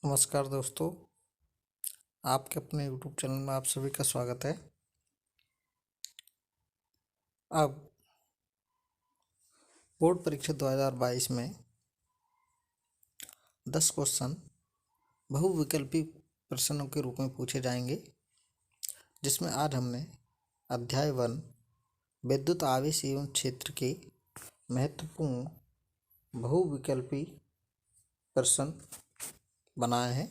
नमस्कार दोस्तों, आपके अपने यूट्यूब चैनल में आप सभी का स्वागत है। अब बोर्ड परीक्षा 2022 में 10 क्वेश्चन बहुविकल्पी प्रश्नों के रूप में पूछे जाएंगे, जिसमें आज हमने अध्याय 1 विद्युत आवेश एवं क्षेत्र के महत्वपूर्ण बहुविकल्पी प्रश्न बनाए हैं,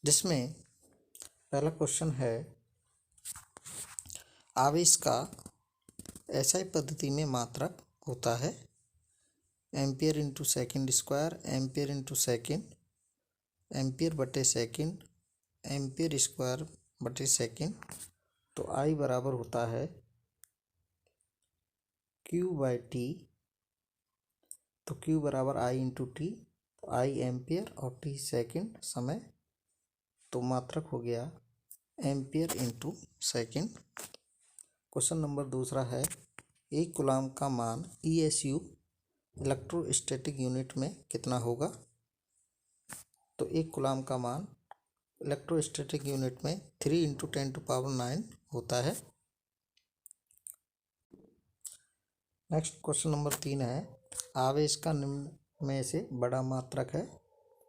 जिसमें पहला क्वेश्चन है आवेश का एसआई पद्धति में मात्रक होता है ampere into second square, ampere into second, ampere बटे सेकेंड, एम्पियर स्क्वायर बटे सेकेंड। तो आई बराबर होता है क्यू बाई टी। तो क्यू बराबर आई इंटू टी, तो आई एम्पियर और टी सेकेंड समय, तो मात्रक हो गया ampere into second. Question number दूसरा है एक कूलाम का मान ESU इलेक्ट्रोस्टैटिक यूनिट में कितना होगा। तो एक कूलाम का मान इलेक्ट्रोस्टैटिक यूनिट में 3 × 10⁹ होता है। नेक्स्ट क्वेश्चन नंबर 3 है आवेश का निम्न में से बड़ा मात्रक है,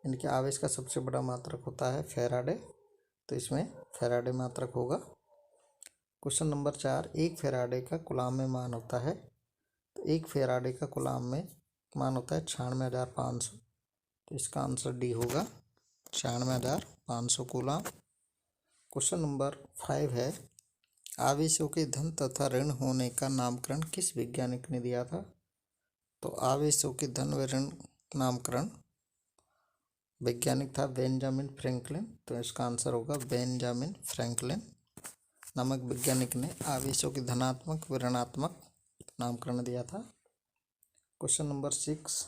इनके आवेश का सबसे बड़ा मात्रक होता है फैराडे, तो इसमें फैराडे मात्रक होगा। क्वेश्चन नंबर 4 एक फैराडे का कूलाम में मान होता है, तो एक फैराडे का कूलाम में मान होता है 96,500, तो इसका आंसर डी होगा 96,500 कूलाम। क्वेश्चन नंबर 5 है आवेशों के धन तथा ऋण होने का नामकरण किस वैज्ञानिक ने दिया था। तो आवेशों के धन व ऋण नामकरण वैज्ञानिक था बेंजामिन फ्रैंकलिन, तो इसका आंसर होगा बेंजामिन फ्रैंकलिन नामक वैज्ञानिक ने आवेशों के धनात्मक व ऋणात्मक नामकरण दिया था। क्वेश्चन नंबर 6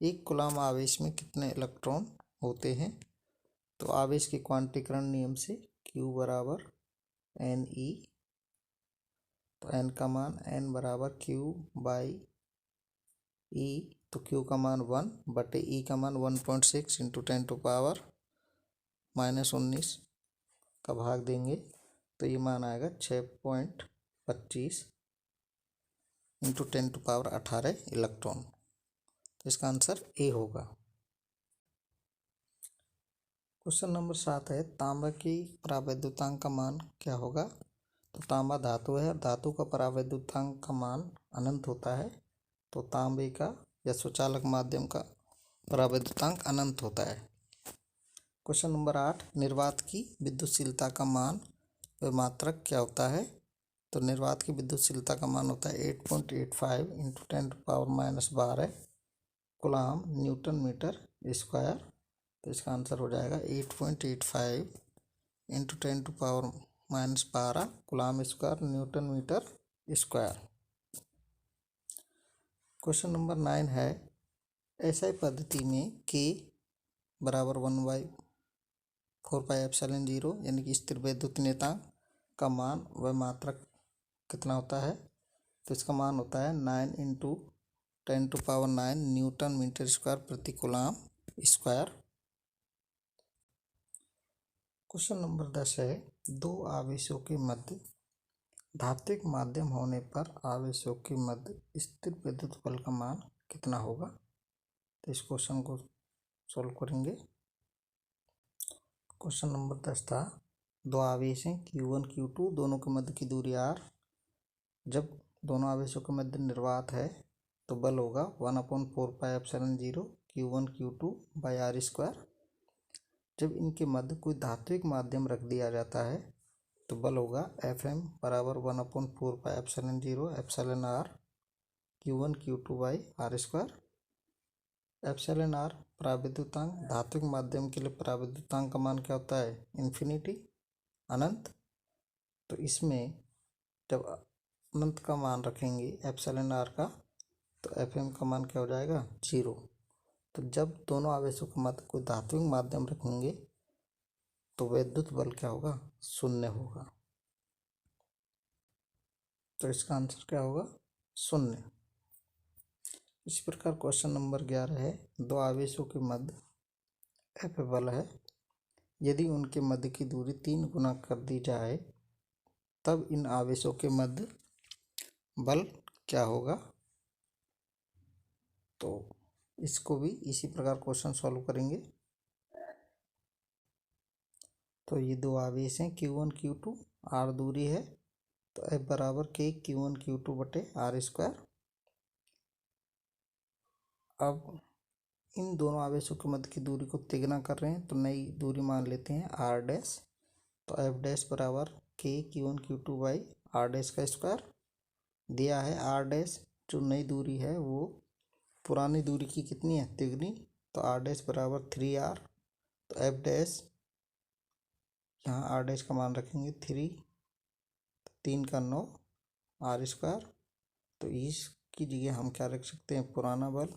एक कूलाम आवेश में कितने इलेक्ट्रॉन होते हैं। तो आवेश के क्वांटीकरण नियम से Q बराबर Ne, तो N का मान N बराबर Q बाई E, तो Q का मान 1 बटे E का मान 1.6 × 10⁻19 का भाग देंगे, तो ये मान आएगा 6.25 × 10⁻18 इलेक्ट्रॉन, तो इसका आंसर ए होगा। क्वेश्चन नंबर 7 है तांबा की परावैद्युतांक का मान क्या होगा। तो तांबा धातु है, धातु का परावैद्युतांक का मान अनंत होता है, तो तांबे का या स्वचालक माध्यम का परावैद्युतांक अनंत होता है। क्वेश्चन नंबर 8 निर्वात की विद्युतशीलता का मान व मात्रक क्या होता है। तो निर्वात की विद्युतशीलता का मान होता है 8.85 × 10⁻12 कूलाम न्यूटन मीटर स्क्वायर, तो इसका आंसर हो जाएगा 8.85 × 10⁻12 coulomb square newton metre square. Question number 9 है एसआई पद्धति में K बराबर 1/4πε0 यानी कि स्थिर वैद्युत नियतांक का मान व मात्रक कितना होता है। तो इसका मान होता है 9 × 10⁹ न्यूटन मीटर स्क्वायर प्रति कूलाम स्क्वायर। क्वेश्चन नंबर 10 है दो आवेशों के मध्य धात्विक माध्यम होने पर आवेशों के मध्य स्थिर विद्युत बल का मान कितना होगा। तो इस क्वेश्चन को सॉल्व करेंगे। क्वेश्चन नंबर 10 था दो आवेश हैं Q1 Q2, दोनों के मध्य की दूरी r, जब दोनों आवेशों के मध्य निर्वात है तो बल होगा 1/4πε0 Q1 Q2 बाई r²। जब इनके मध्य कोई धात्विक माध्यम रख दिया जाता है तो बल होगा Fm बराबर 1/4πε0 epsilon r Q1 Q2 by r²। Epsilon r परावैद्युतांक, धात्विक माध्यम के लिए परावैद्युतांक का मान क्या होता है इन्फिनिटी, अनंत, तो इसमें जब अनंत का मान रखेंगे एप्सिलॉन r का तो Fm का मान क्या हो जाएगा 0। तो जब दोनों आवेशों के मध्य कोई धात्विक माध्यम रखेंगे तो वैद्युत बल क्या होगा 0 होगा, तो इसका आंसर क्या होगा 0। इसी प्रकार क्वेश्चन नंबर 11 है दो आवेशों के मध्य F बल है, यदि उनके मध्य की दूरी 3 गुना कर दी जाए तब इन आवेशों के मध्य बल क्या होगा। तो इसको भी इसी प्रकार क्वेश्चन सॉल्व करेंगे। तो ये दो आवेश हैं Q1 Q2, R दूरी है, तो F बराबर K Q1 Q2 बटे R स्क्वायर। अब इन दोनों आवेशों के मध्य की दूरी को तिगुना कर रहे हैं, तो नई दूरी मान लेते हैं R डैश। तो F डैश बराबर K Q1 Q2 by R dash का स्क्वायर दिया है। R डैश जो नई दूरी है वो पुरानी दूरी की कितनी है, तिगुनी, तो R डैश बराबर 3R। तो F डैश यहाँ R डैश का मान रखेंगे 3, 3 का 9 R स्क्वायर। तो इसकी जगह हम क्या रख सकते हैं, पुराना बल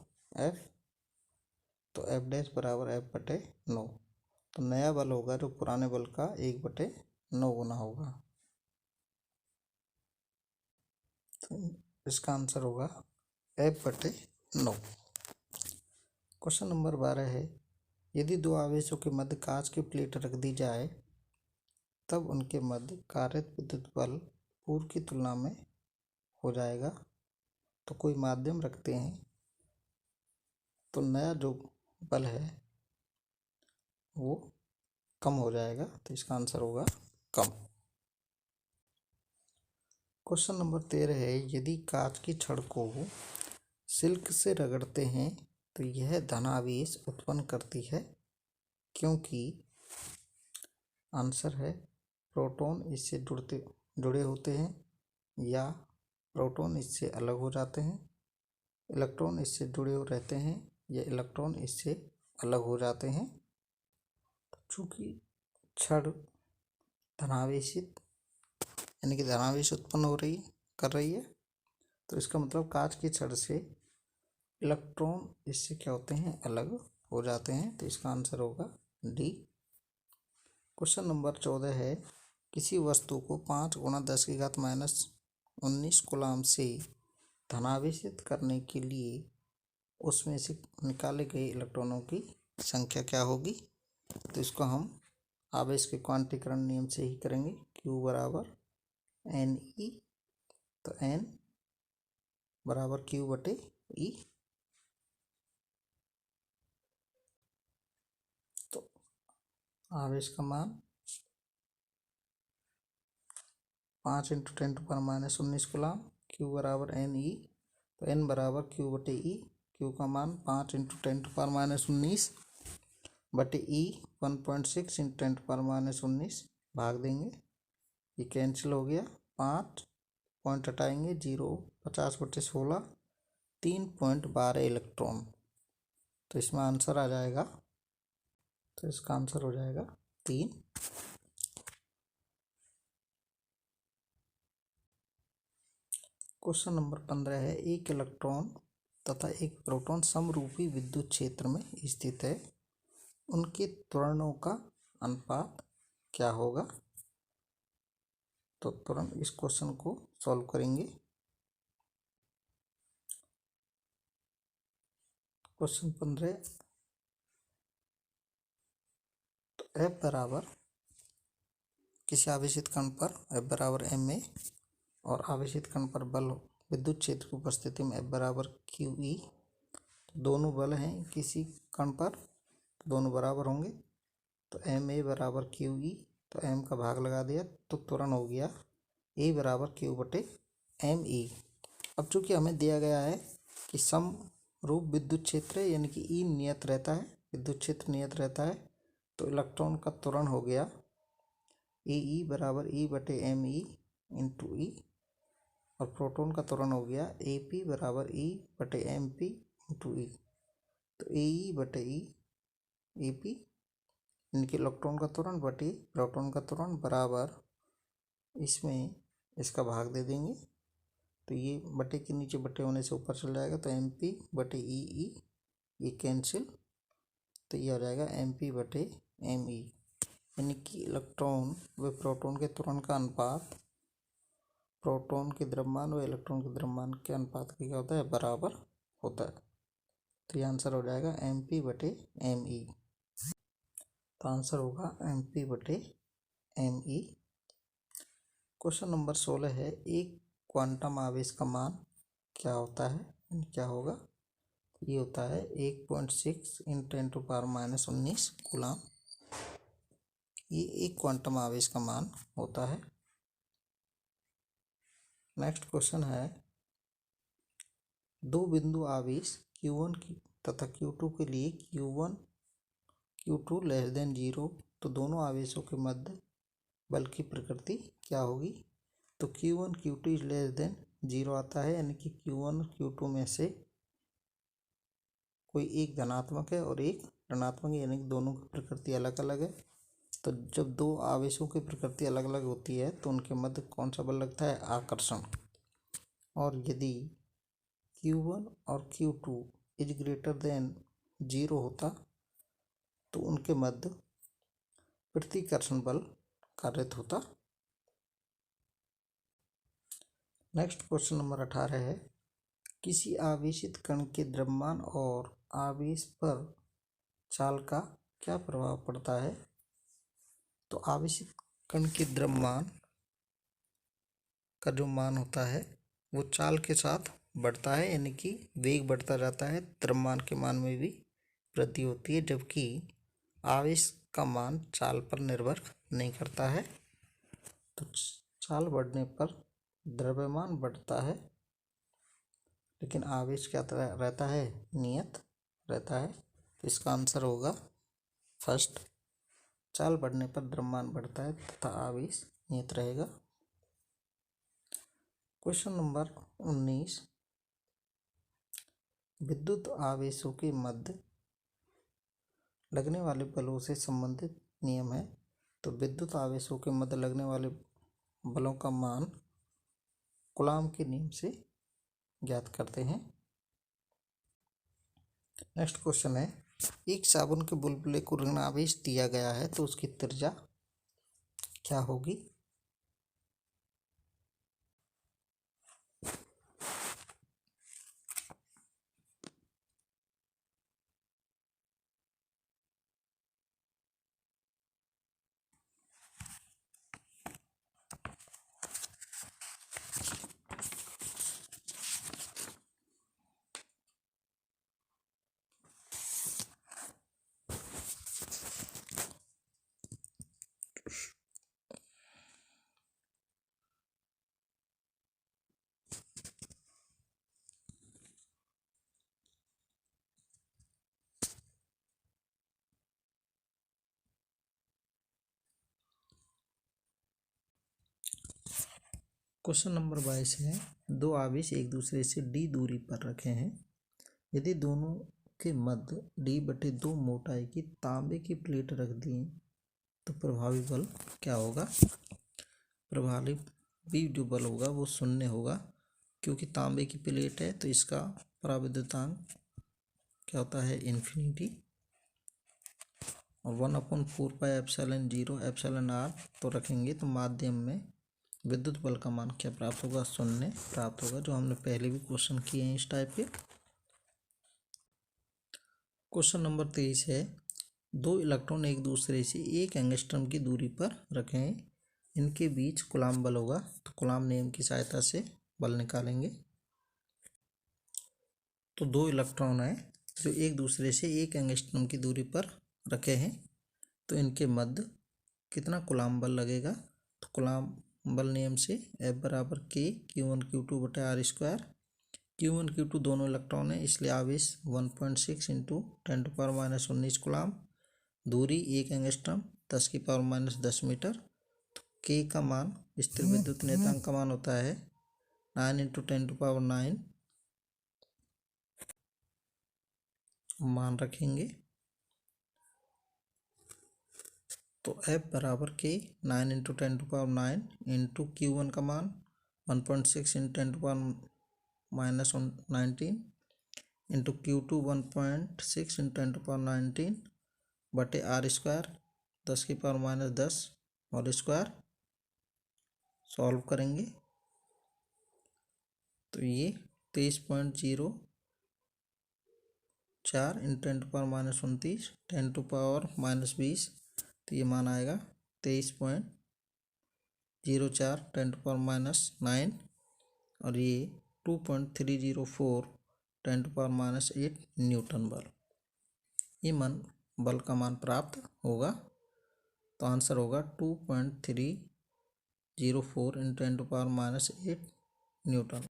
F। तो F डैश बराबर F बटे 9। तो नया बल होगा जो पुराने बल का 1/9 गुना होगा। तो इसका आंसर होगा F बटे 9। क्वेश्चन नंबर 12 है, यदि दो आवेशों के मध्य कांच की प्लेट रख दी जाए तब उनके मध्य कार्यरत विद्युत बल पूर्व की तुलना में हो जाएगा। तो कोई माध्यम रखते हैं तो नया जो बल है वो कम हो जाएगा, तो इसका आंसर होगा कम। क्वेश्चन नंबर 13 है, यदि कांच की छड़ को सिल्क से रगड़ते हैं तो यह धनावेश उत्पन्न करती है, क्योंकि आंसर है प्रोटॉन इससे जुड़े होते हैं, या प्रोटॉन इससे अलग हो जाते हैं, इलेक्ट्रॉन इससे जुड़े हो रहते हैं, या इलेक्ट्रॉन इससे अलग हो जाते हैं। चूँकि छड़ धनावेशित यानी कि धनावेश उत्पन्न कर रही है, तो इसका मतलब कांच की छड़ से इलेक्ट्रॉन इससे क्या होते हैं, अलग हो जाते हैं। तो इसका आंसर होगा डी। क्वेश्चन नंबर 14 है, किसी वस्तु को 5 गुणा 10⁻⁻19 कूलाम से धनावेशित करने के लिए उसमें से निकाले गए इलेक्ट्रॉनों की संख्या क्या होगी। तो इसको हम आवेश के क्वांटीकरण नियम से ही करेंगे। Q बराबर NE, तो N बराबर Q बटे E। तो आवेश का मान 5 × 10⁻⁻19 कूलाम, Q बराबर NE, तो N बराबर Q बटे E। Q का मान 5 × 10⁻⁻19 बटे E 1.6 × 10⁻⁻19 भाग देंगे, ये कैंसिल हो गया। 5 पॉइंट हटाएंगे, 0 50 बटे 16 3.12 इलेक्ट्रॉन। तो इसमें आंसर आ जाएगा, तो इसका आंसर हो जाएगा 3। क्वेश्चन नंबर 15 है, एक इलेक्ट्रॉन तथा एक प्रोटॉन समरूपी विद्युत क्षेत्र में स्थित है, उनके त्वरणों का अनुपात क्या होगा। तो तुरंत इस क्वेश्चन को सॉल्व करेंगे। क्वेश्चन 15, तो F बराबर किसी आवेशित कण पर F बराबर ma और आवेशित कण पर बल विद्युत क्षेत्र की उपस्थिति में F बराबर QE। दोनों बल हैं किसी कण पर, दोनों बराबर होंगे। तो ma बराबर QE, तो m का भाग लगा दिया तो त्वरण हो गया A बराबर Q बटे me। अब चूंकि हमें दिया गया है कि समरूप विद्युत क्षेत्र है, यानी कि E नियत रहता है, विद्युत क्षेत्र नियत रहता है, तो इलेक्ट्रॉन का त्वरण हो गया AE बराबर E बटे me इंटू E, और प्रोटॉन का त्वरण हो गया AP बराबर E बटे MP इंटू E। तो AE बटे E AP इनके इलेक्ट्रॉन का त्वरण बटे प्रोटॉन का त्वरण बराबर, इसमें इसका भाग दे देंगे, तो ये बटे के नीचे बटे होने से ऊपर चल जाएगा, तो MP बटे EE ये कैंसिल, तो ये हो जाएगा MP बटे ME। यानी कि इलेक्ट्रॉन व प्रोटॉन के त्वरण का अनुपात प्रोटॉन के द्रव्यमान व इलेक्ट्रॉन के द्रव्यमान के अनुपात का क्या होता है, बराबर होता है। तो ये आंसर हो जाएगा MP बटे ME। तो आंसर होगा MP/ME। क्वेश्चन नंबर 16 है, एक क्वांटम आवेश का मान क्या होता है, क्या होगा? ये होता है 1.6 × 10⁻⁻19 कूलाम। ये एक क्वांटम आवेश का मान होता है। नेक्स्ट क्वेश्चन है, दो बिंदु आवेश Q1 तथा Q2 के लिए Q1 Q2 <0, तो दोनों आवेशों के मध्य बल की प्रकृति क्या होगी? तो Q1 Q2 <0 आता है, यानी कि Q1 और Q2 में से कोई एक धनात्मक है और एक ऋणात्मक है, यानी कि दोनों की प्रकृति अलग अलग है। तो जब दो आवेशों की प्रकृति अलग अलग होती है तो उनके मध्य कौन सा बल लगता है? आकर्षण। और यदि Q1 और Q2 <0 होता तो उनके मध्य प्रतिकर्षण बल कार्यरत होता। नेक्स्ट क्वेश्चन नंबर 18 है, किसी आवेशित कण के द्रव्यमान और आवेश पर चाल का क्या प्रभाव पड़ता है? तो आवेशित कण के द्रव्यमान का जो मान होता है वो चाल के साथ बढ़ता है, यानी कि वेग बढ़ता जाता है, द्रव्यमान के मान में भी वृद्धि होती है, जबकि आवेश का मान चाल पर निर्भर नहीं करता है। तो चाल बढ़ने पर द्रव्यमान बढ़ता है, लेकिन आवेश क्या रहता है? नियत रहता है। तो इसका आंसर होगा फर्स्ट, चाल बढ़ने पर द्रव्यमान बढ़ता है तथा आवेश नियत रहेगा। क्वेश्चन नंबर 19, विद्युत आवेशों के मध्य लगने वाले बलों से संबंधित नियम है। तो विद्युत आवेशों के मध्य लगने वाले बलों का मान कूलाम के नियम से ज्ञात करते हैं। नेक्स्ट क्वेश्चन है, एक साबुन के बुलबुले को ऋण आवेश दिया गया है तो उसकी त्रिज्या क्या होगी? क्वेश्चन नंबर 22 है, दो आवेश एक दूसरे से d दूरी पर रखे हैं। यदि दोनों के मध्य d/2 मोटाई की तांबे की प्लेट रख दी तो प्रभावी बल क्या होगा? प्रभावी जो बल होगा वो शून्य होगा, क्योंकि तांबे की प्लेट है तो इसका पराविद्युतांक क्या होता है? इन्फिनिटी। और 1/4πε0 εr तो रखेंगे तो माध्यम में विद्युत बल का मान क्या प्राप्त होगा? शून्य प्राप्त होगा, जो हमने पहले भी क्वेश्चन किए हैं इस टाइप के। क्वेश्चन नंबर 23 है, दो इलेक्ट्रॉन एक दूसरे से 1 एंगस्ट्रॉम की दूरी पर रखे हैं, इनके बीच कूलाम बल होगा। तो कूलाम नियम की सहायता से बल निकालेंगे। तो दो इलेक्ट्रॉन है जो एक दूसरे से 1 एंगस्ट्रॉम की दूरी पर रखे हैं, तो इनके मध्य कितना कूलाम बल लगेगा? तो कूलाम बल नियम से F = K Q1 Q2/r²। Q1 Q2 दोनों इलेक्ट्रॉन है, इसलिए आवेश 1.6 × 10⁻⁻19 कूलाम, दूरी 1 एंगस्ट्रॉम 10⁻10 मीटर। तो K का मान स्थिर विद्युत नियतांक का मान होता है 9 × 10⁹ मान रखेंगे। तो F = K 9 × 10⁹ इंटू Q1 का मान 1.6 × 10⁻19 इंटू Q2 1.6 × 10⁻19 बटे r² 10⁻10 होल स्क्वायर। सॉल्व करेंगे तो ये 23.04 × 10⁻29 10⁻20 तो ये मान आएगा 23.04 10⁻⁹ और ये 2.304 10⁻⁸ न्यूटन बल। ये बल का मान प्राप्त होगा। तो आंसर होगा 2.304 × 10⁻⁸ न्यूटन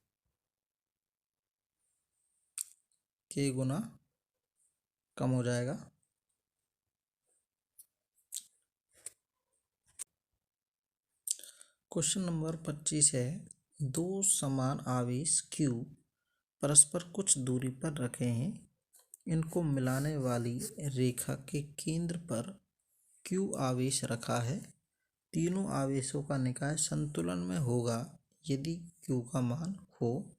के गुना कम हो जाएगा। क्वेश्चन नंबर 25 है, दो समान आवेश Q परस्पर कुछ दूरी पर रखे हैं। इनको मिलाने वाली रेखा के केंद्र पर Q आवेश रखा है। तीनों आवेशों का निकाय संतुलन में होगा यदि Q का मान हो।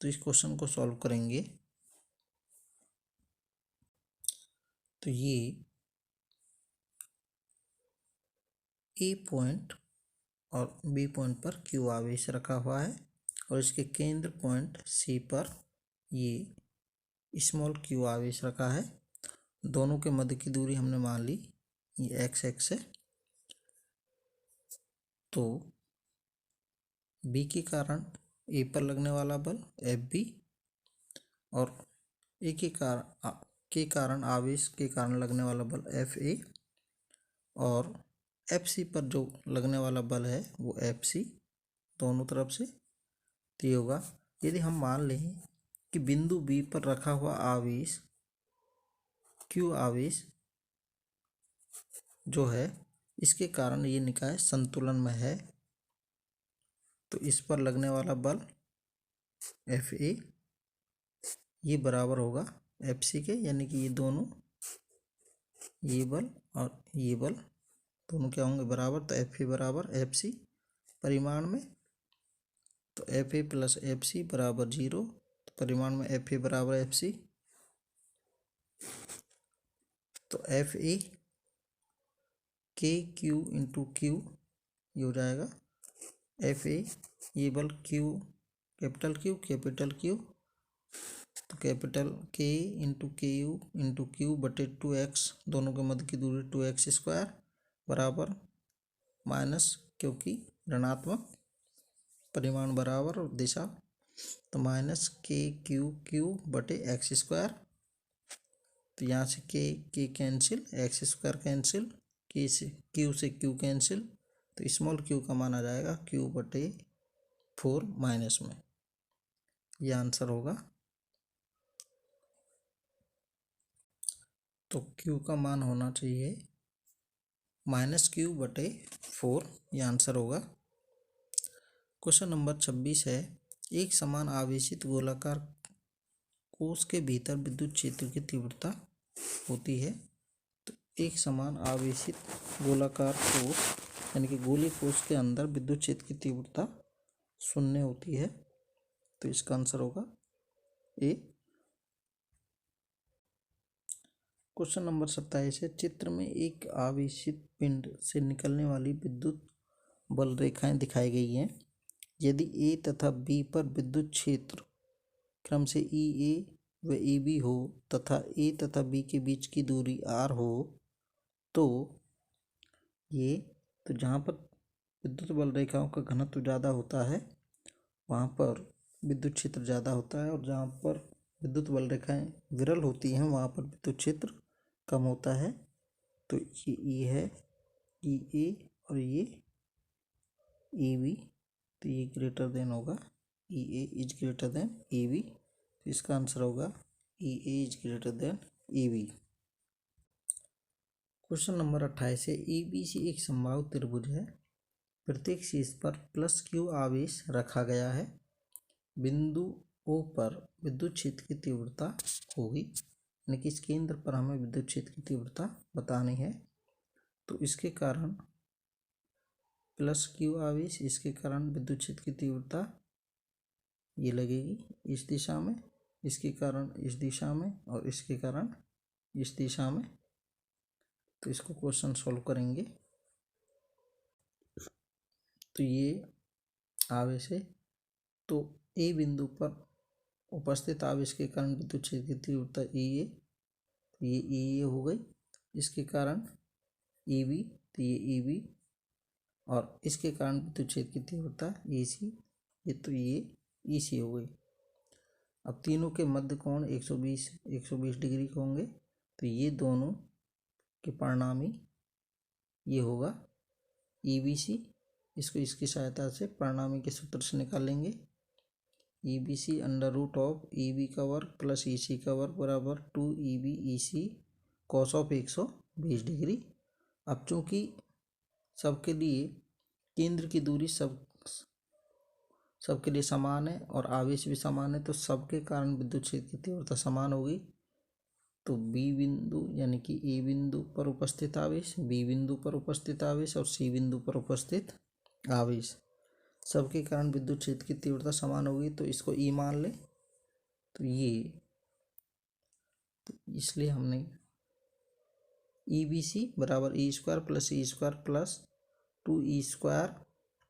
तो इस क्वेश्चन को सॉल्व करेंगे तो ये A पॉइंट और B पॉइंट पर Q आवेश रखा हुआ है और इसके केंद्र पॉइंट C पर ये स्मॉल q आवेश रखा है। दोनों के मध्य की दूरी हमने मान ली ये x है। तो B के कारण A पर लगने वाला बल Fb और A के कारण आवेश के कारण लगने वाला बल Fa और FC पर जो लगने वाला बल है वो FC दोनों तरफ से। तो ये होगा यदि हम मान लें कि बिंदु B पर रखा हुआ आवेश Q आवेश जो है इसके कारण ये निकाय संतुलन में है। तो इस पर लगने वाला बल Fa ये बराबर होगा FC के, यानी कि ये दोनों ये बल और ये बल दोनों क्या होंगे बराबर। तो Fa बराबर FC परिमाण में। तो Fa + FC बराबर 0। तो परिमाण में Fa बराबर FC। तो Fa KQ × Q ये हो जाएगा Fa ये बल Q कैपिटल Q तो कैपिटल K × KU × Q बटे 2x दोनों के मध्य की दूरी 2x² बराबर माइनस क्योंकि ऋणात्मक परिमाण बराबर और दिशा तो -KQQ बटे x²। तो यहाँ से K cancel x² cancel Q से Q कैंसिल। तो स्मॉल q का मान आ जाएगा Q बटे 4 माइनस में। यह आंसर होगा। तो Q का मान होना चाहिए -Q बटे 4। यह आंसर होगा। क्वेश्चन नंबर 26 है, एक समान आवेशित गोलाकार कोश के भीतर विद्युत क्षेत्र की तीव्रता होती है। तो एक समान आवेशित गोलाकार कोश यानी कि गोलीय कोश के अंदर विद्युत क्षेत्र की तीव्रता 0 होती है। तो इसका आंसर होगा A। क्वेश्चन नंबर 27 है, चित्र में एक आवेशित पिंड से निकलने वाली विद्युत बल रेखाएं दिखाई गई हैं। यदि A तथा B पर विद्युत क्षेत्र क्रम से EA व EB हो तथा A तथा B के बीच की दूरी R हो तो जहाँ पर विद्युत बल रेखाओं का घनत्व ज़्यादा होता है वहाँ पर विद्युत क्षेत्र ज़्यादा होता है और जहाँ पर विद्युत बल रेखाएं विरल होती हैं वहाँ पर विद्युत क्षेत्र कम होता है। तो ये E है EA और ये EB। तो ये ग्रेटर देन होगा EA is greater than EB। तो इसका आंसर होगा EA is greater than EB। Question number 28 है, ABC एक समबाहु त्रिभुज है। प्रत्येक शीर्ष पर +Q आवेश रखा गया है। बिंदु O पर विद्युत क्षेत्र की तीव्रता होगी, यानी कि इस केंद्र पर हमें विद्युत क्षेत्र की तीव्रता बतानी है। तो इसके कारण +Q आवेश, इसके कारण विद्युत क्षेत्र की तीव्रता ये लगेगी इस दिशा में, इसके कारण इस दिशा में और इसके कारण इस दिशा में। तो इसको क्वेश्चन सॉल्व करेंगे तो ये आवेश है। तो A बिंदु पर उपस्थित आवेश के कारण विद्युत क्षेत्र की तीव्रता EA, ये EA हो गई। इसके कारण ईवी, तो ये ईवी और इसके कारण विद्युत क्षेत्र की तीव्रता ईसी, ये तो ये ईसी हो गई। अब तीनों के मध्य कोण 120 डिग्री के होंगे, तो ये दोनों के परिणामी ये होगा ईबीसी। इसको इसकी सहायता से परिणामी के सूत्र से निकालेंगे। EBC under root of EB का वर्ग प्लस ईसी का वर्ग बराबर 2EB EC cos of 120 degree. अब चूंकि सबके लिए केंद्र की दूरी सबके लिए समान है और आवेश भी समान है, तो सबके कारण विद्युत क्षेत्र की तीव्रता समान होगी। तो बी बिंदु यानी कि ए बिंदु पर उपस्थित आवेश, बी बिंदु पर उपस्थित आवेश और सी बिंदु पर उपस्थित आवेश, सबके कारण विद्युत क्षेत्र की तीव्रता समान होगी। तो इसको ई मान ले, तो ये, तो इसलिए हमने EBC बराबर E² plus E² plus 2E²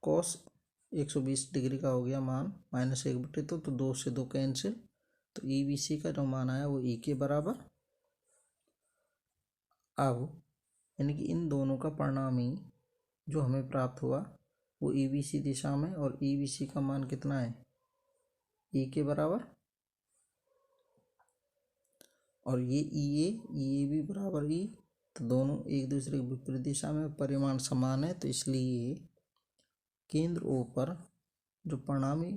cos 120 degree का हो गया मान -1/2, तो 2 से 2 कैंसिल, तो EBC का जो मान आया वो E के बराबर। अब यानी कि इन दोनों का परिणामी जो हमें प्राप्त हुआ वो EBC दिशा में, और EBC का मान कितना है E के बराबर, और ये EA भी बराबर E, तो दोनों एक दूसरे के विपरीत दिशा में, परिमाण समान है, तो इसलिए केंद्र O पर जो परिणामी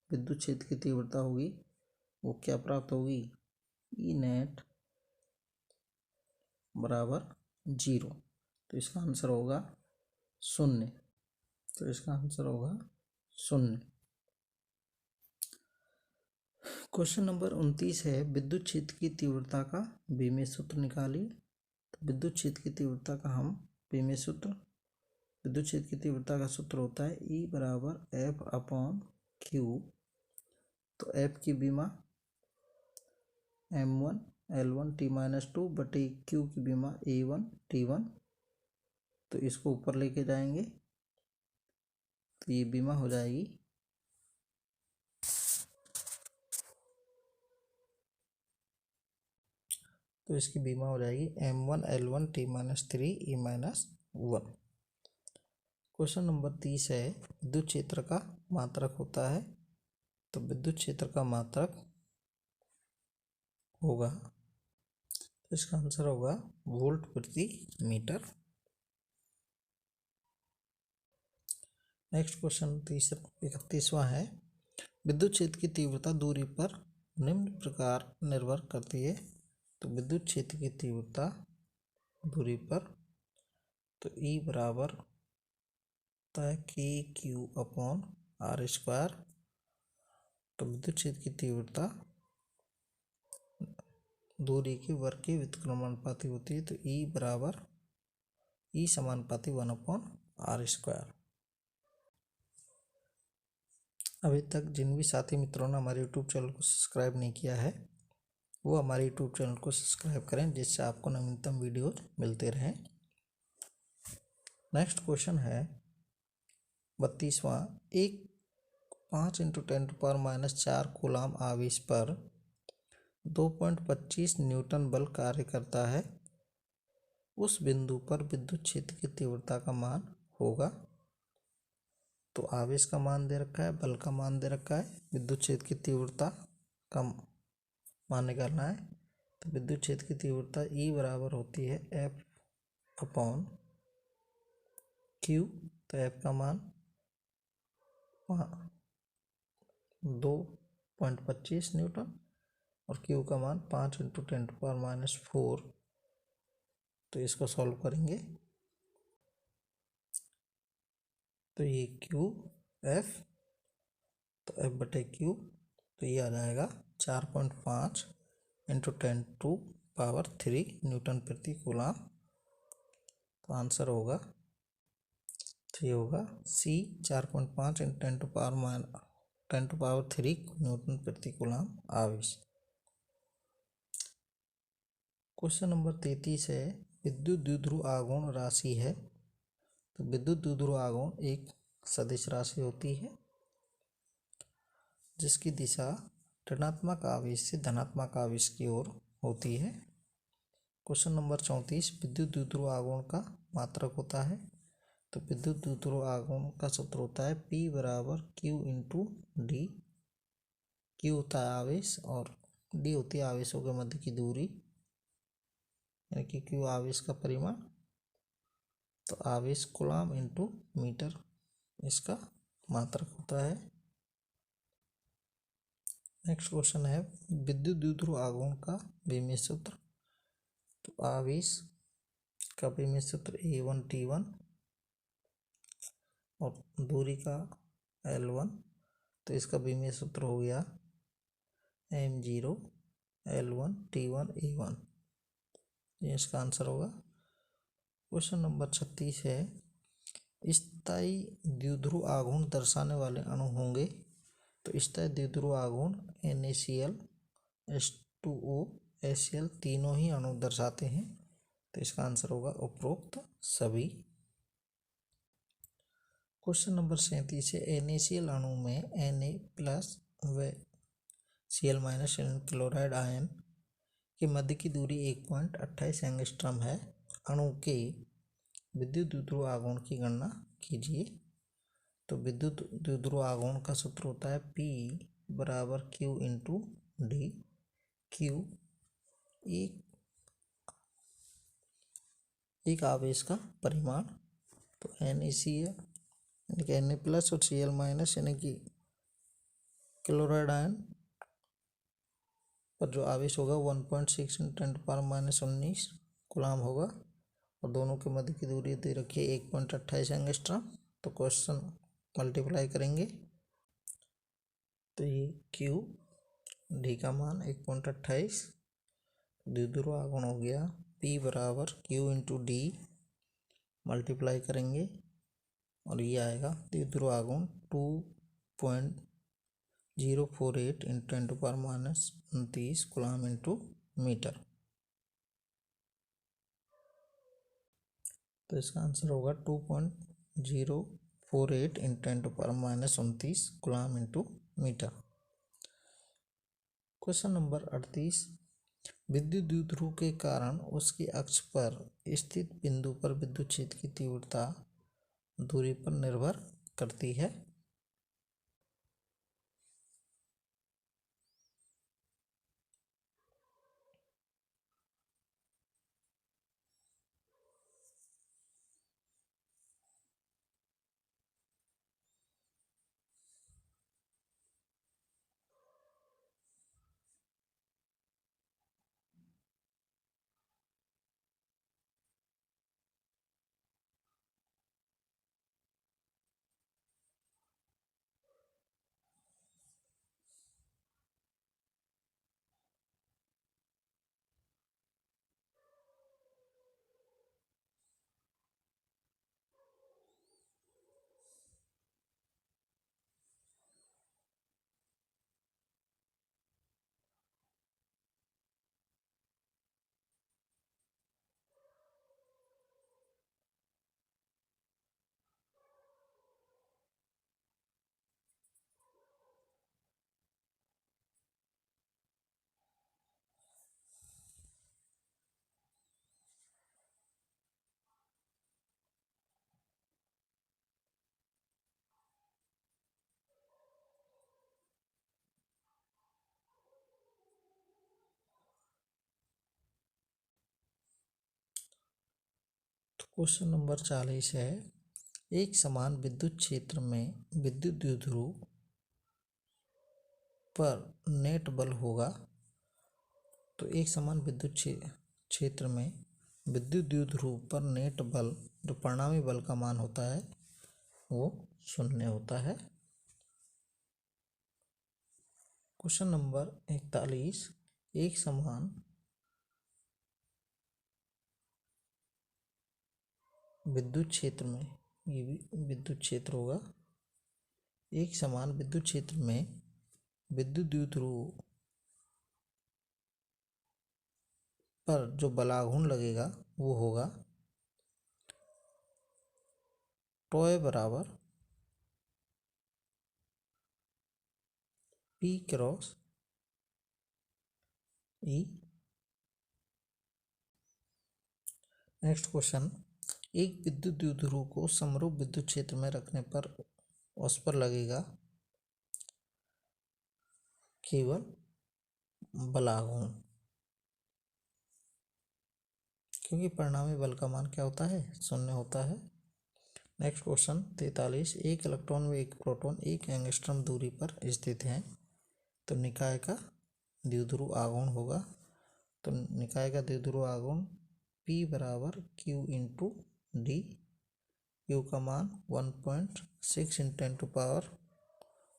विद्युत क्षेत्र की तीव्रता होगी वो क्या प्राप्त होगी, E नेट बराबर 0। तो इसका आंसर होगा 0। तो इसका आंसर होगा 0। क्वेश्चन नंबर 29 है, विद्युत क्षेत्र की तीव्रता का बीमीय सूत्र निकालिए। तो विद्युत क्षेत्र की तीव्रता का हम बीमीय सूत्र, विद्युत क्षेत्र की तीव्रता का सूत्र होता है E बराबर F/Q। तो F की बीमा M1 L1 T-2 बटे Q की बीमा A1 T1, तो इसको ऊपर लेके जाएंगे तो ये बीमा हो जाएगी तो इसकी बीमा हो जाएगी M1 L1 T-3 E-1। Question number 30 है, विद्युत क्षेत्र का मात्रक होता है। तो विद्युत क्षेत्र का मात्रक होगा, तो इसका आंसर होगा वोल्ट प्रति मीटर। नेक्स्ट क्वेश्चन 31वां है, विद्युत क्षेत्र की तीव्रता दूरी पर निम्न प्रकार निर्भर करती है। तो विद्युत क्षेत्र की तीव्रता दूरी पर, तो E बराबर होता है KQ/R²। तो विद्युत क्षेत्र की तीव्रता दूरी के वर्ग के व्युत्क्रमानुपाती होती है, तो E बराबर E समानुपाती 1/R²। अभी तक जिन भी साथी मित्रों ने हमारे यूट्यूब चैनल को सब्सक्राइब नहीं किया है वो हमारे यूट्यूब चैनल को सब्सक्राइब करें, जिससे आपको नवीनतम वीडियो मिलते रहें। नेक्स्ट क्वेश्चन है 32वां, एक 5 × 10⁻⁴ कूलाम आवेश पर 2.25 न्यूटन बल कार्य करता है। उस बिंदु पर विद्युत क्षेत्र की तीव्रता का मान होगा। तो आवेश का मान दे रखा है, बल का मान दे रखा है, विद्युत क्षेत्र की तीव्रता का मान निकालना है। तो विद्युत क्षेत्र की तीव्रता E बराबर होती है F/Q। तो F का मान 2.25 न्यूटन और Q का मान 5 × 10⁻⁴। तो इसको सॉल्व करेंगे तो ये QF, तो F/Q, तो ये आ जाएगा 4.5 × 10⁻³ न्यूटन प्रति कूलाम। तो आंसर होगा, तो ये होगा C 4.5 × 10⁻³ न्यूटन प्रति कूलाम आवेश। क्वेश्चन नंबर 33 है, विद्युत द्विध्रुव आघूर्ण राशि है। तो विद्युत द्विध्रुव आघूर्ण एक सदिश राशि होती है जिसकी दिशा ऋणात्मक आवेश से धनात्मक आवेश की ओर होती है। क्वेश्चन नंबर 34, विद्युत द्विध्रुव आघूर्ण का मात्रक होता है। तो विद्युत द्विध्रुव आघूर्ण का सूत्र होता है P बराबर Q इंटू डी। Q होता है आवेश और D होती है आवेशों के मध्य की दूरी, यानी कि Q आवेश का परिमाण, तो आवेश कूलम इंटू मीटर इसका मात्रक होता है। नेक्स्ट क्वेश्चन है विद्युत द्विध्रुव आघूर्ण का विमीय सूत्र। तो आवेश का विमीय सूत्र A1T1 और दूरी का L1, तो इसका विमीय सूत्र हो गया M0 L1 T1 A1, ये इसका आंसर होगा। क्वेश्चन नंबर 36 है स्थायी द्विध्रुव आघूर्ण दर्शाने वाले अणु होंगे। तो स्थायी द्विध्रुव आघूर्ण NaCl H2O HCl तीनों ही अणु दर्शाते हैं, तो इसका आंसर होगा उपरोक्त सभी। क्वेश्चन नंबर 37 है NaCl अणु में Na प्लस व Cl माइनस क्लोराइड आयन के मध्य की दूरी 1.28 एंगस्ट्रॉम है। अणु के विद्युत द्विध्रुव आघूर्ण की गणना कीजिए। तो विद्युत द्विध्रुव आघूर्ण का सूत्र होता है P बराबर Q इंटू डी। Q एक आवेश का परिमाण, तो NaCl यानी कि Na प्लस और Cl माइनस यानी कि क्लोराइड आयन पर जो आवेश होगा 1.6 × 10⁻⁻19 कूलम होगा, और दोनों के मध्य की दूरी दे रखी है 1.28 एंगस्ट्रॉम। तो क्वेश्चन मल्टीप्लाई करेंगे तो ये Q डी का मान 1.28, द्विध्रुव आघूर्ण हो गया P बराबर Q इंटू डी, मल्टीप्लाई करेंगे और ये आएगा द्विध्रुव आघूर्ण 2.048 × 10⁻⁻29 कूलम इंटू मीटर। तो इसका आंसर होगा 2.048 × 10⁻⁻29 coulomb into metre. Question number 38, विद्युत द्विध्रुव के कारण उसकी अक्ष पर स्थित बिंदु पर विद्युत क्षेत्र की तीव्रता दूरी पर निर्भर करती है। क्वेश्चन नंबर 40 है एक समान विद्युत क्षेत्र में विद्युत द्विध्रुव पर नेट बल होगा। तो एक समान विद्युत क्षेत्र में विद्युत द्विध्रुव पर नेट बल जो परिणामी बल का मान होता है वो 0 होता है। क्वेश्चन नंबर 41, एक समान विद्युत क्षेत्र में, ये भी विद्युत क्षेत्र होगा, एक समान विद्युत क्षेत्र में विद्युत द्विध्रुव पर जो बलाघूर्ण लगेगा वो होगा टॉय बराबर P cross E next question, एक विद्युत द्विध्रुव को समरूप विद्युत क्षेत्र में रखने पर उस पर लगेगा केवल बल आघूर्ण, क्योंकि परिणामी बल का मान क्या होता है, 0 होता है। नेक्स्ट क्वेश्चन 43, एक इलेक्ट्रॉन व एक प्रोटॉन एक एंगस्ट्रॉम दूरी पर स्थित हैं, तो निकाय का द्विध्रुव आघूर्ण होगा। तो निकाय का द्विध्रुव आघूर्ण P बराबर Q इंटू डी, Q का मान 1.6 ×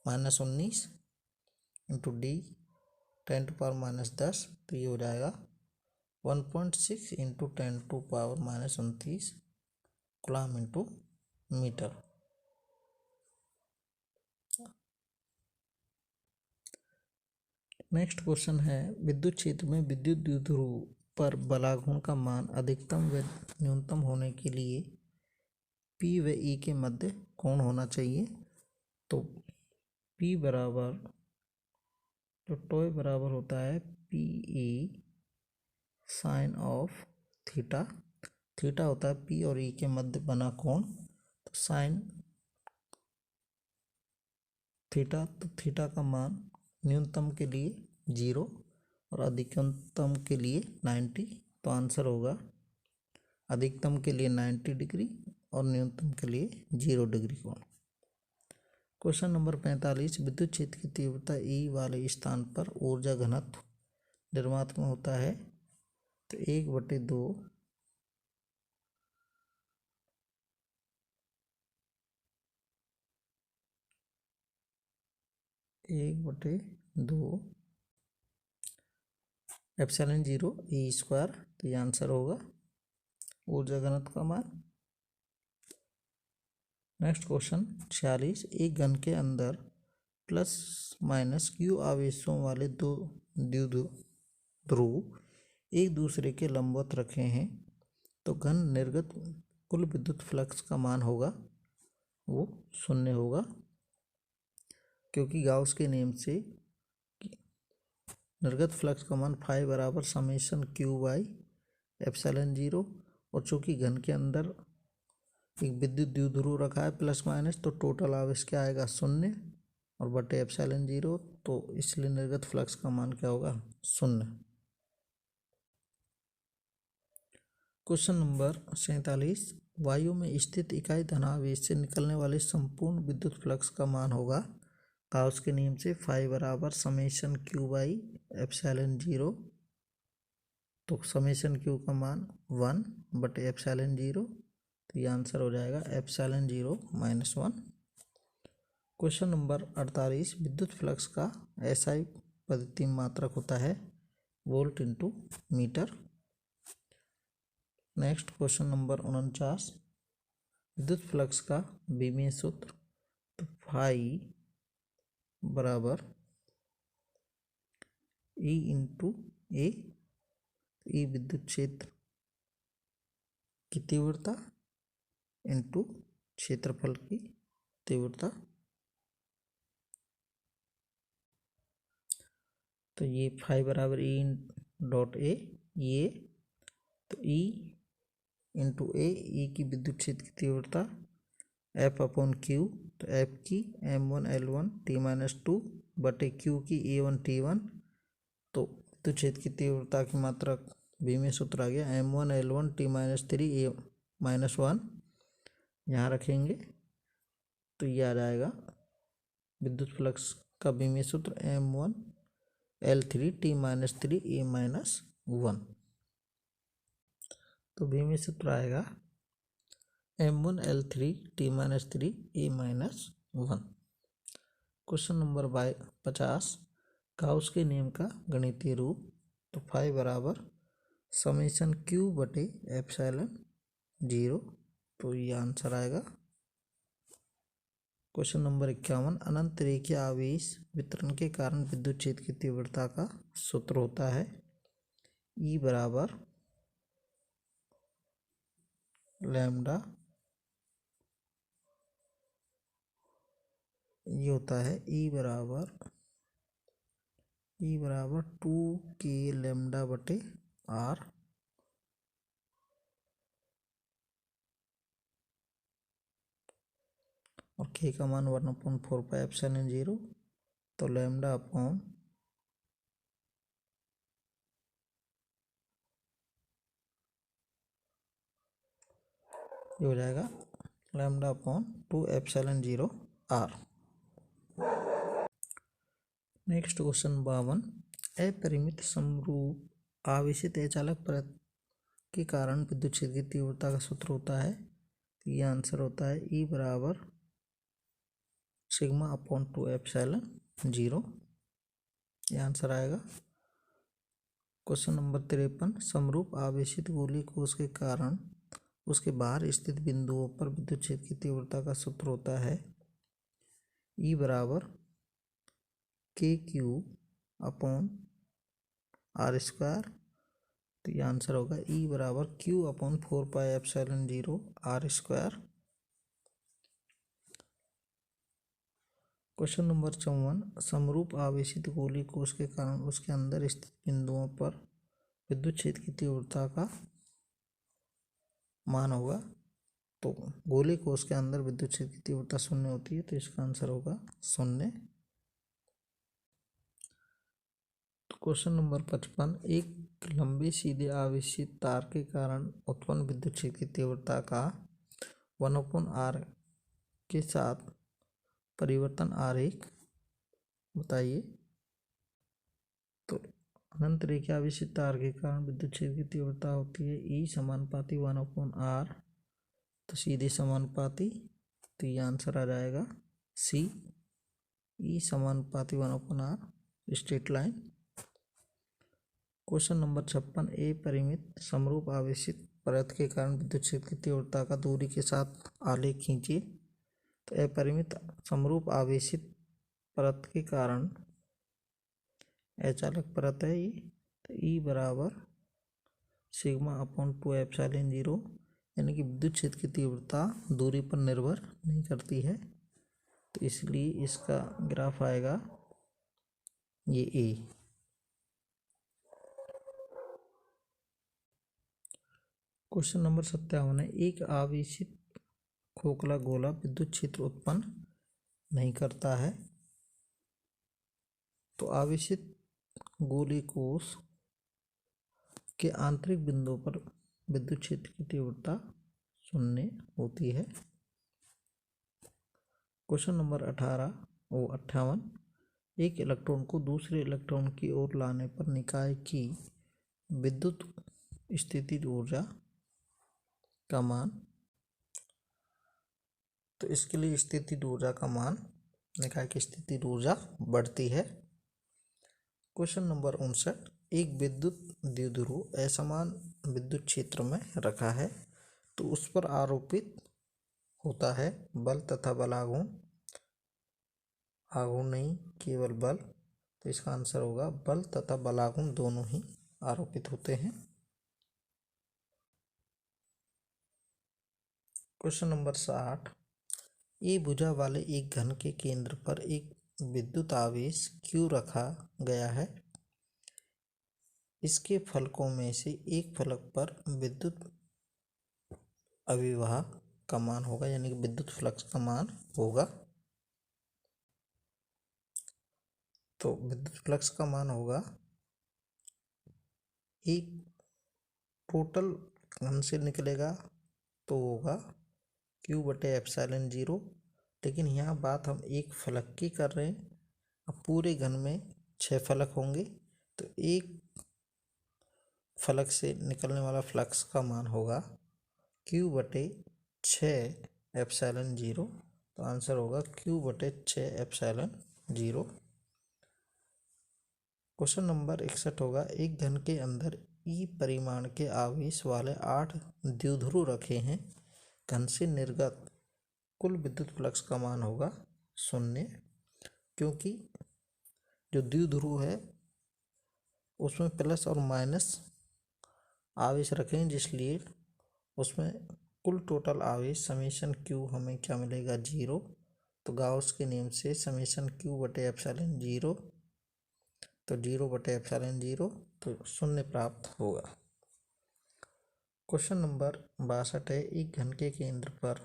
10⁻⁻19 इंटू डी 10⁻−10, तो ये हो जाएगा 1.6 × 10⁻−29 coulomb into metre. Next question है, विद्युत क्षेत्र में विद्युत द्विध्रुव पर बलाघूर्ण का मान अधिकतम व न्यूनतम होने के लिए P व E के मध्य कोण होना चाहिए। तो P बराबर, जो टॉय बराबर होता है PE sine of theta, theta होता है P और E के मध्य बना कोण, तो साइन थीटा, तो थीटा का मान न्यूनतम के लिए 0 और अधिकतम के लिए 90, तो आंसर होगा अधिकतम के लिए 90 डिग्री और न्यूनतम के लिए 0 डिग्री कोण। क्वेश्चन नंबर 45, विद्युत क्षेत्र की तीव्रता E वाले स्थान पर ऊर्जा घनत्व निर्मात्मक होता है, तो 1/2 एप्सिलॉन 0 E², तो ये आंसर होगा ऊर्जा घनत्व का मान। नेक्स्ट क्वेश्चन 46, एक घन के अंदर ±Q आवेशों वाले दो द्विध्रुव एक दूसरे के लंबवत रखे हैं, तो घन निर्गत कुल विद्युत फ्लक्स का मान होगा वो 0 होगा, क्योंकि गाउस के नियम से निर्गत फ्लक्स का मान फाई बराबर ∑Q/ε0, और चूंकि घन के अंदर एक विद्युत द्विध्रुव रखा है ±, तो टोटल आवेश क्या आएगा 0 और बटे ε0, तो इसलिए निर्गत फ्लक्स का मान क्या होगा 0। क्वेश्चन नंबर 47, वायु में स्थित इकाई धनावेश से निकलने वाले संपूर्ण विद्युत फ्लक्स का मान होगा गाउस के नियम से फाई बराबर ∑Q/ε0, तो ∑Q का मान 1/ε0, तो ये आंसर हो जाएगा ε0 - 1। क्वेश्चन नंबर 48, विद्युत फ्लक्स का SI पद्धति मात्रक होता है volt into metre. Next question number 49, विद्युत फ्लक्स का बीमीय सूत्र, तो फाई बराबर E इंटू ए, E विद्युत क्षेत्र की तीव्रता इंटू क्षेत्रफल की तीव्रता, तो ये फाई बराबर E.A, ये तो E इंटू ए, E की विद्युत क्षेत्र की तीव्रता F/Q, तो F की m1L1 T-2 बटे Q की A1 T1, तो विद्युत क्षेत्र की तीव्रता की मात्रा बीमीय सूत्र आ गया m1L1 T-3 A-1, यहाँ रखेंगे तो ये आ जाएगा विद्युत फ्लक्स का बीमीय सूत्र m1L3 T-3 A-1, तो बीमीय सूत्र आएगा m1L3 T-3 A-1। Question number 50, Gauss के नियम का गणितीय रूप, तो फाई बराबर ∑Q/ε0, तो ये आंसर आएगा। क्वेश्चन नंबर 51, अनंत रेखीय आवेश वितरण के कारण विद्युत क्षेत्र की तीव्रता का सूत्र होता है E बराबर लैम्डा, ये होता है E बराबर 2K λ/R, और k का मान 1/4πε0, तो लैम्डा अपॉन ये हो जाएगा lambda upon 2ε0r। Next question 52, अपरिमित समरूप आवेशित अचालक परत के कारण विद्युत क्षेत्र की तीव्रता का सूत्र होता है। ये आंसर होता है E बराबर सिग्मा अपॉन 2ε0, ये आंसर आएगा। क्वेश्चन नंबर 53, समरूप आवेशित गोलीय कोश के कारण उसके बाहर स्थित बिंदुओं पर विद्युत क्षेत्र की तीव्रता का सूत्र होता है। E बराबर KQ अपॉन R स्क्वायर, तो ये आंसर होगा E बराबर Q upon 4πε0 R square. Question number 54, समरूप आवेशित गोलीय कोश के कारण उसके अंदर स्थित बिंदुओं पर विद्युत क्षेत्र की तीव्रता का मान होगा। तो गोलीय कोश के अंदर विद्युत क्षेत्र की तीव्रता 0 होती है, तो इसका आंसर होगा 0। तो क्वेश्चन नंबर 55, एक लंबे सीधे आवेशित तार के कारण उत्पन्न विद्युत क्षेत्र की तीव्रता का 1/r के साथ परिवर्तन आरेख बताइए। तो अनंत रेखा आवेशित तार के कारण विद्युत क्षेत्र की तीव्रता होती है E समानुपाती 1/r, तो सीधे समानुपाती, तो ये आंसर आ जाएगा C, E समानुपाती 1/r straight line. Question number 56, ए परिमित समरूप आवेशित परत के कारण विद्युत क्षेत्र की तीव्रता का दूरी के साथ आलेख खींचिए। तो अपरिमित समरूप आवेशित परत के कारण अचालक परत है ये, तो E बराबर सिग्मा अपॉन 2ε0, यानी कि विद्युत क्षेत्र की तीव्रता दूरी पर निर्भर नहीं करती है, तो इसलिए इसका ग्राफ आएगा ये A। क्वेश्चन नंबर 57 है, एक आवेशित खोखला गोला विद्युत क्षेत्र उत्पन्न नहीं करता है। तो आवेशित गोलीय कोश के आंतरिक बिंदुओं पर विद्युत क्षेत्र की तीव्रता 0 होती है। क्वेश्चन नंबर 58, एक इलेक्ट्रॉन को दूसरे इलेक्ट्रॉन की ओर लाने पर निकाय की विद्युत स्थितिज ऊर्जा का मान। तो इसके लिए स्थितिज ऊर्जा का मान, निकाय की स्थितिज ऊर्जा बढ़ती है। क्वेश्चन नंबर 59, एक विद्युत द्विध्रुव असमान विद्युत क्षेत्र में रखा है, तो उस पर आरोपित होता है बल तथा बलाघूर्ण, आघूर्ण नहीं केवल बल, तो इसका आंसर होगा बल तथा बलाघूर्ण दोनों ही आरोपित होते हैं। क्वेश्चन नंबर 60, ए भुजा वाले एक घन के केंद्र पर एक विद्युत आवेश Q रखा गया है। इसके फलकों में से एक फलक पर विद्युत अभिवाह का मान होगा, यानी कि विद्युत फ्लक्स का मान होगा। तो विद्युत फ्लक्स का मान होगा, एक टोटल घन से निकलेगा तो होगा Q/ε0, लेकिन यहाँ बात हम एक फलक की कर रहे हैं। अब पूरे घन में 6 फलक होंगे, तो एक फलक से निकलने वाला फ्लक्स का मान होगा Q/6ε0, तो आंसर होगा Q/6ε0। क्वेश्चन नंबर 61 होगा, एक घन के अंदर E परिमाण के आवेश वाले 8 द्विध्रुव रखे हैं। घन से निर्गत कुल विद्युत फ्लक्स का मान होगा 0, क्योंकि जो द्विध्रुव है उसमें प्लस और माइनस आवेश रखे हैं, जिसलिए उसमें कुल टोटल आवेश समेशन Q हमें क्या मिलेगा 0। तो गाउस के नियम से समेशन Q/ε0, तो 0/ε0, तो 0 प्राप्त होगा। क्वेश्चन नंबर 62 है, एक घन के केंद्र पर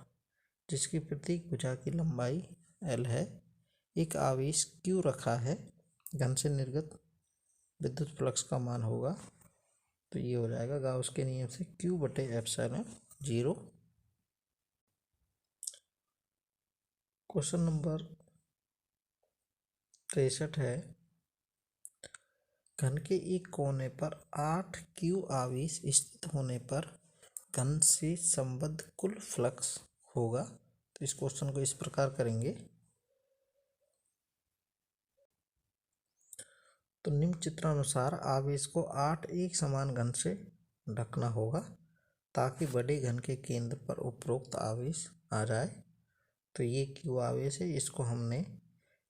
जिसकी प्रत्येक भुजा की लंबाई L है, एक आवेश Q रखा है, घन से निर्गत विद्युत फ्लक्स का मान होगा। तो ये हो जाएगा गाउस के नियम से Q/ε0। क्वेश्चन नंबर 63 है, घन के एक कोने पर 8 Q आवेश स्थित होने पर घन से संबद्ध कुल फ्लक्स होगा। तो इस क्वेश्चन को इस प्रकार करेंगे। तो निम्न चित्रानुसार आवेश को 8 एक समान घन से ढकना होगा ताकि बड़े घन के केंद्र पर उपरोक्त आवेश आ जाए। तो ये Q आवेश है, इसको हमने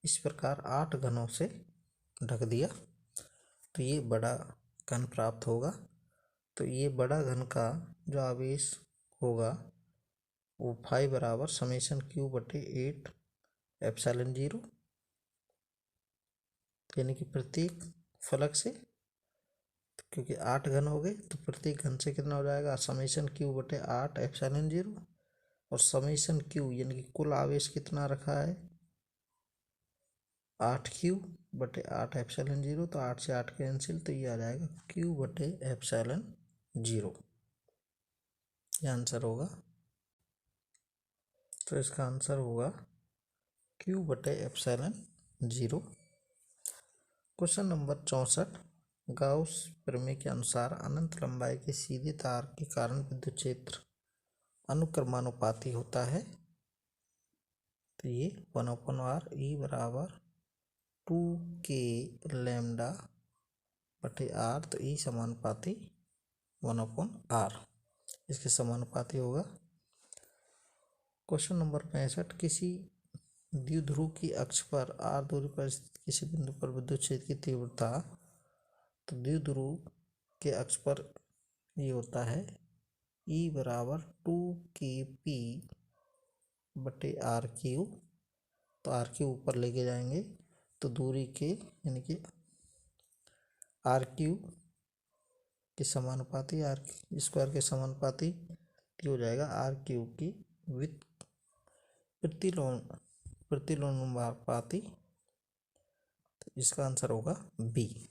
इस प्रकार 8 घनों से ढक दिया। तो ये बड़ा घन प्राप्त होगा। तो ये बड़ा घन का जो आवेश होगा वो फाई बराबर Q/8ε0, यानी कि प्रत्येक फलक से, क्योंकि 8 घन हो गए तो प्रत्येक घन से कितना हो जाएगा Q/8ε0। और Q यानी कि कुल आवेश कितना रखा है 8Q/8ε0। तो 8 से 8 कैंसिल, तो ये आ जाएगा Q/ε0। ये आंसर होगा। तो इसका आंसर होगा Q/ε0। क्वेश्चन नंबर 64, गाउस प्रमेय के अनुसार अनंत लंबाई के सीधे तार के कारण विद्युत क्षेत्र अनुक्रमानुपाती होता है। तो ये 1/r E बराबर 2k λ/r। तो E समानुपाती 1/r, इसके समानुपाती होगा। क्वेश्चन नंबर 65, किसी द्विध्रुव की अक्ष पर r दूरी पर स्थित किसी बिंदु पर विद्युत क्षेत्र की तीव्रता। तो द्विध्रुव के अक्ष पर ये होता है E बराबर 2kp/r3। तो r3 ऊपर लेके जाएंगे तो दूरी के यानी कि r3 के समानुपाती, r स्क्वायर के समानुपाती हो जाएगा r3 की प्रतिलोमानुपाती। तो इसका आंसर होगा बी।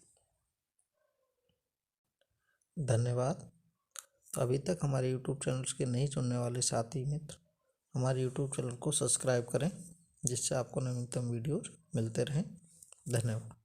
धन्यवाद। तो अभी तक हमारे YouTube चैनल के नहीं सुनने वाले साथी मित्र हमारे YouTube चैनल को सब्सक्राइब करें, जिससे आपको नवीनतम वीडियोज मिलते रहें। धन्यवाद।